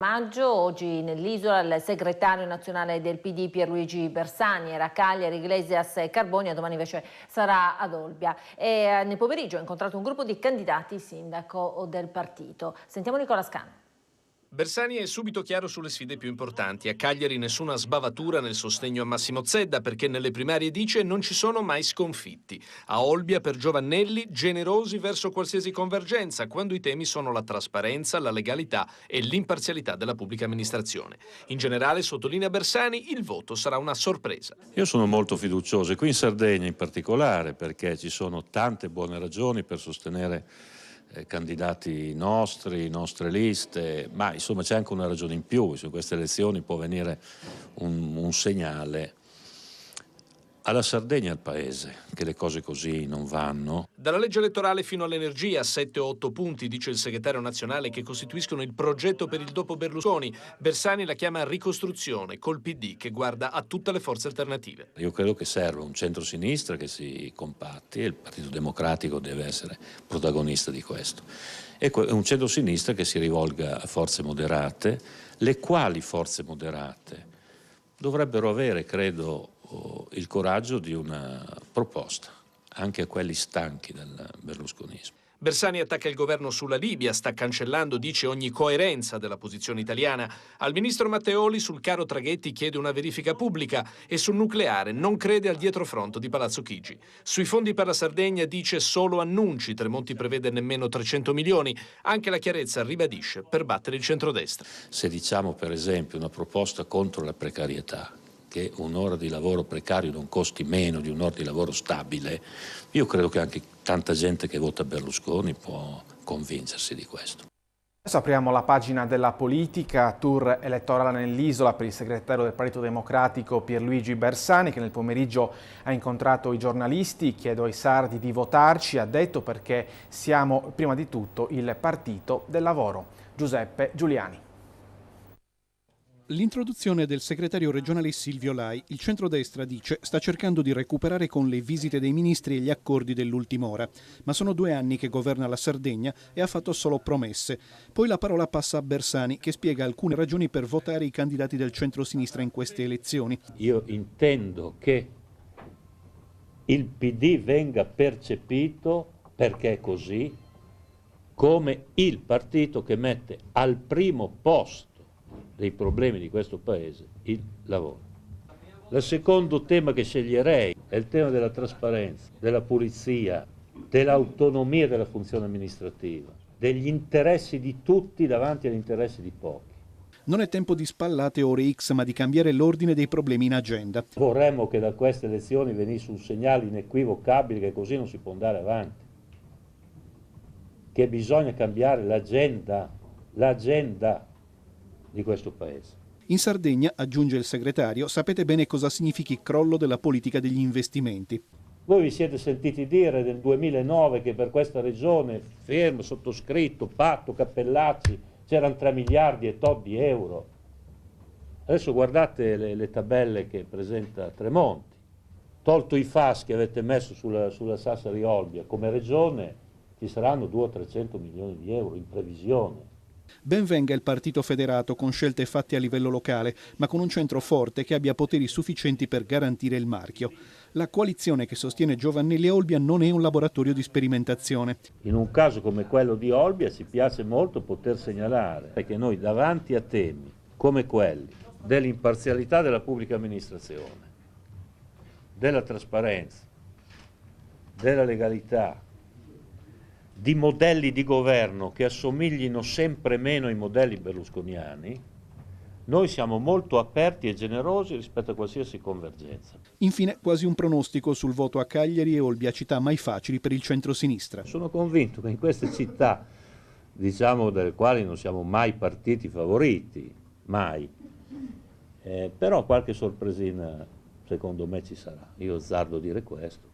Maggio, oggi nell'isola il segretario nazionale del PD Pierluigi Bersani era a Cagliari, Iglesias e Carbonia, domani invece sarà ad Olbia. E nel pomeriggio ha incontrato un gruppo di candidati sindaco del partito. Sentiamo Nicola Scano. Bersani è subito chiaro sulle sfide più importanti. A Cagliari nessuna sbavatura nel sostegno a Massimo Zedda perché nelle primarie dice non ci sono mai sconfitti. A Olbia per Giovannelli generosi verso qualsiasi convergenza quando i temi sono la trasparenza, la legalità e l'imparzialità della pubblica amministrazione. In generale, sottolinea Bersani, il voto sarà una sorpresa. Io sono molto fiducioso, e qui in Sardegna in particolare, perché ci sono tante buone ragioni per sostenere candidati nostri, nostre liste, ma insomma c'è anche una ragione in più. Su queste elezioni può venire un segnale alla Sardegna e al Paese che le cose così non vanno. Dalla legge elettorale fino all'energia, 7 o 8 punti, dice il segretario nazionale, che costituiscono il progetto per il dopo Berlusconi. Bersani la chiama ricostruzione, col PD che guarda a tutte le forze alternative. Io credo che serva un centro-sinistra che si compatti e il Partito Democratico deve essere protagonista di questo. E un centro-sinistra che si rivolga a forze moderate, le quali forze moderate dovrebbero avere, credo, il coraggio di una proposta anche a quelli stanchi del berlusconismo. Bersani attacca il governo sulla Libia, sta cancellando, dice, ogni coerenza della posizione italiana. Al ministro Matteoli sul caro traghetti chiede una verifica pubblica e sul nucleare non crede al dietrofront di Palazzo Chigi. Sui fondi per la Sardegna dice solo annunci, Tremonti prevede nemmeno 300 milioni. Anche la chiarezza ribadisce per battere il centrodestra. Se diciamo per esempio una proposta contro la precarietà, che un'ora di lavoro precario non costi meno di un'ora di lavoro stabile, io credo che anche tanta gente che vota Berlusconi può convincersi di questo. Adesso apriamo la pagina della politica, tour elettorale nell'isola per il segretario del Partito Democratico Pierluigi Bersani, che nel pomeriggio ha incontrato i giornalisti. Chiedo ai sardi di votarci, ha detto, perché siamo prima di tutto il partito del lavoro. Giuseppe Giuliani. L'introduzione del segretario regionale Silvio Lai, il centrodestra dice sta cercando di recuperare con le visite dei ministri e gli accordi dell'ultima ora, ma sono 2 anni che governa la Sardegna e ha fatto solo promesse. Poi la parola passa a Bersani, che spiega alcune ragioni per votare i candidati del centro-sinistra in queste elezioni. Io intendo che il PD venga percepito, perché è così, come il partito che mette al primo posto dei problemi di questo Paese il lavoro. Il secondo tema che sceglierei è il tema della trasparenza, della pulizia, dell'autonomia della funzione amministrativa, degli interessi di tutti davanti agli interessi di pochi. Non è tempo di spallate ore X, ma di cambiare l'ordine dei problemi in agenda. Vorremmo che da queste elezioni venisse un segnale inequivocabile che così non si può andare avanti, che bisogna cambiare l'agenda di questo Paese. In Sardegna, aggiunge il segretario, sapete bene cosa significhi crollo della politica degli investimenti. Voi vi siete sentiti dire nel 2009 che per questa regione, fermo, sottoscritto, patto, Cappellacci, c'erano 3 miliardi e tot di euro. Adesso guardate le tabelle che presenta Tremonti. Tolto i FAS che avete messo sulla Sassari Olbia, come regione ci saranno 200-300 milioni di euro in previsione. Ben venga il partito federato con scelte fatte a livello locale, ma con un centro forte che abbia poteri sufficienti per garantire il marchio. La coalizione che sostiene Giovannelli a Olbia non è un laboratorio di sperimentazione. In un caso come quello di Olbia ci piace molto poter segnalare che noi davanti a temi come quelli dell'imparzialità della pubblica amministrazione, della trasparenza, della legalità, di modelli di governo che assomiglino sempre meno ai modelli berlusconiani, noi siamo molto aperti e generosi rispetto a qualsiasi convergenza. Infine, quasi un pronostico sul voto a Cagliari e Olbia, città mai facili per il centro-sinistra. Sono convinto che in queste città, diciamo, delle quali non siamo mai partiti favoriti, mai, però qualche sorpresina secondo me ci sarà. Io azzardo dire questo.